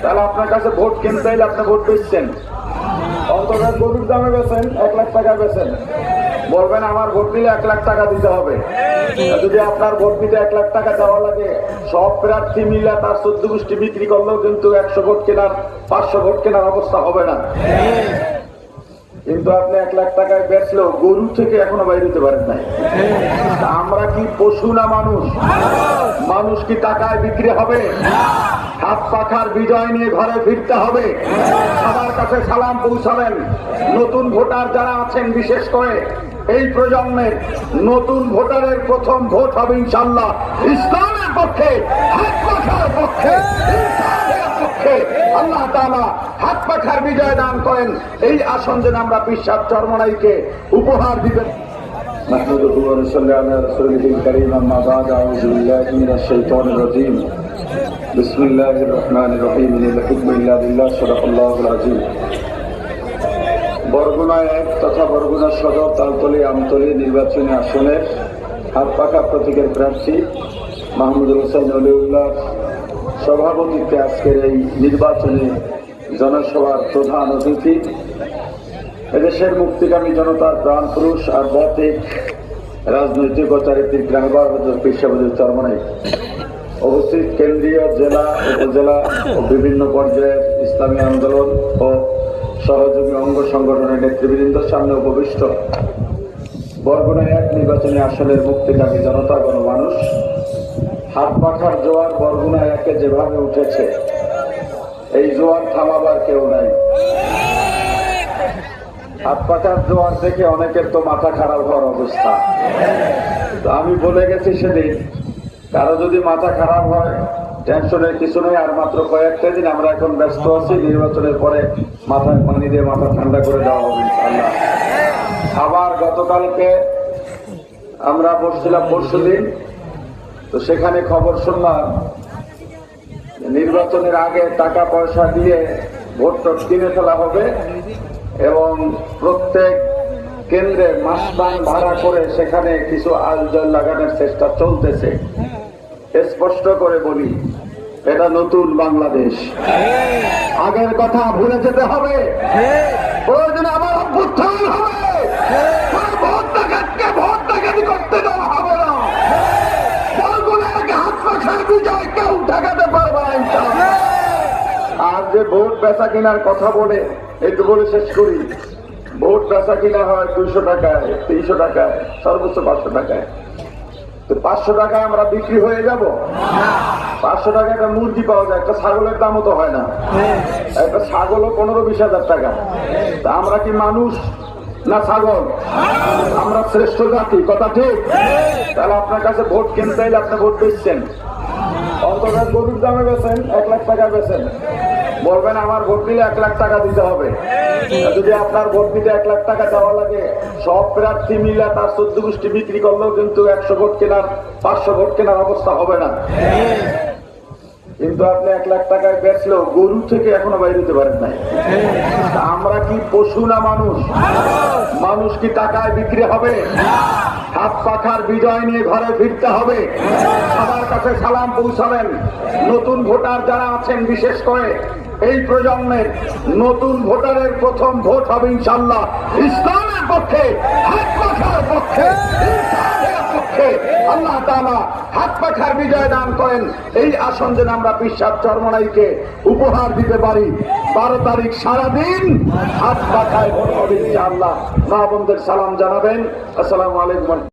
তাহলে আপনার কাছে ভোট কিনতে হলে আপনি ভোট বেচছেন, অন্তত গরুর দামে বেচেন, 1 লাখ টাকা বেচেন, বলবেন আমার ভোট দিলে 1 লাখ টাকা দিতে হবে। যদি আপনার ভোট দিতে 1 লাখ টাকা দেওয়া লাগে, সব প্রার্থী মিলে তার 14 গোষ্ঠী বিক্রি করলেও কিন্তু 100 ভোট কেনার 500 ভোট কেনার অবস্থা হবে না। কিন্তু আপনি 1 লাখ টাকায় বেচলেও গরু থেকে এখনো বাইরে হতে পারেন নাই। আমরা কি পশু না মানুষ? মানুষ কি টাকায় বিক্রি হবে? হাত পাখার বিজয় নিয়ে ঘরে ফিরতে হবে। সবার কাছে সালাম পৌঁছাবেন। নতুন ভোটার যারা আছেন, বিশেষ করে এই প্রজন্মের নতুন ভোটারের প্রথম ভোট হবে ইনশাআল্লাহ ইসলামের পক্ষে, হাত পাখার পক্ষে। আল্লাহ তাআলা হাত পাখার বিজয় দান করেন। এই আসন যেন আমরা পিসাব চরমনাইকে উপহার দিবেন। نحمده ونصلي على رسوله الكريم أما بعد أعوذ بالله من الشيطان الرجيم بسم الله الرحمن الرحيم إن الحكم إلا لله صدق الله العظيم। বরগুনা 1 তথা বরগুনা সদর তালতলী আমতলী নির্বাচনী আসনের হাত পাখা প্রতীকের প্রার্থী মাহমুদুল হোসেন অলিউল্লাহ সভাপতিত্বে আজকের এই নির্বাচনী জনসভার প্রধান অতিথি, এদেশের মুক্তিকামী জনতার প্রাণ পুরুষ আর বতিক রাজনৈতিক ও চারিত্রিক রাহবার হযরত পীর সাহেব হুজুর চরমনাই, উপস্থিত কেন্দ্রীয়, জেলা, উপজেলা ও বিভিন্ন পর্যায়ের ইসলামী আন্দোলন ও সহযোগী অঙ্গ সংগঠনের নেতৃবৃন্দ, সামনে উপবিষ্ট বরগুনা 1 নির্বাচনী আসনের মুক্তিকামী জনতা, গণমানুষ, হাত পাখার জোয়ার বরগুনা 1-এ যেভাবে উঠেছে, এই জোয়ার থামাবার কেউ নাই। হাত পাখার জোয়ার দেখে অনেকের তো মাথা খারাপ হওয়ার অবস্থা। আমি বলে গেছি সেদিন, কারো যদি মাথা খারাপ হয় টেনশনের কিছু নেই, আর মাত্র কয়েকটা দিন আমরা এখন ব্যস্ত আছি। নির্বাচনের পরে মাথায় পানি দিয়ে মাথা ঠান্ডা করে দেওয়া হবে ইনশাআল্লাহ। আবার গতকালকে আমরা বসছিলাম, পরশুদিন, তো সেখানে খবর শুনলাম নির্বাচনের আগে টাকা পয়সা দিয়ে ভোট কিনে ফেলা হবে এবং প্রত্যেক কেন্দ্রে মাসবান ভাড়া করে সেখানে কিছু আলজল লাগানোর চেষ্টা চলতেছে। স্পষ্ট করে বলি, এটা নতুন বাংলাদেশ। আগের কথা ভুলে যেতে হবে। প্রয়োজনে আবার অভ্যুত্থান হবে। ভোট ডাকাতি করতে দেওয়া হবে না। হাত পাখার বিজয় কেউ ঠেকাতে পারবে না ইনশাআল্লাহ। আর যে ভোট বেচা কিনার কথা বলে, একটু বলে শেষ করি। ভোট বেচা কিনা হয় 200 টাকায়, 300 টাকায়, সর্বোচ্চ 500 টাকায়। তো 500 টাকায় আমরা বিক্রি হয়ে যাব? 500 টাকা একটা মুরগি পাওয়া যায়, একটা ছাগলের দামও তো হয় না। একটা ছাগলও 15-20 হাজার টাকা। তা আমরা কি মানুষ না ছাগল? আমরা শ্রেষ্ঠ জাতি, কথা ঠিক? তাহলে আপনার কাছে ভোট কিনতে হলে আপনি ভোট বেচছেন, অন্তত গরুর দামে বেচেন, 1 লাখ টাকা বেচেন, বলবেন আমার ভোট দিলে 1 লাখ টাকা দিতে হবে। যদি আপনার ভোট দিতে 1 লাখ টাকা দেওয়া লাগে, সব প্রার্থী মিলে তার 14 গোষ্ঠী বিক্রি করলেও কিন্তু 100 ভোট কেনার 500 ভোট কেনার অবস্থা হবে না। কিন্তু আপনি 1 লাখ টাকায় বেচলেও গরু থেকে এখনো বাইরে হতে পারেন নাই। আমরা কি পশু না মানুষ? মানুষ কি টাকায় বিক্রি হবে? হাত পাখার বিজয় নিয়ে ঘরে ফিরতে হবে। সবার কাছে সালাম পৌঁছাবেন। নতুন ভোটার যারা আছেন, বিশেষ করে এই প্রজন্মের নতুন ভোটারের প্রথম ভোট হবে ইনশাআল্লাহ ইসলামের পক্ষে, হাত পাখার পক্ষে। আল্লাহ তাআলা হাত পাখার বিজয় দান করেন। এই আসন যেন আমরা পিসাব চরমনাইকে উপহার দিতে পারি। 12 তারিখ সারাদিন হাত পাখায় ভোট হবে ইনশাআল্লাহ। মা বোনদের সালাম জানাবেন। আসসালামু আলাইকুম।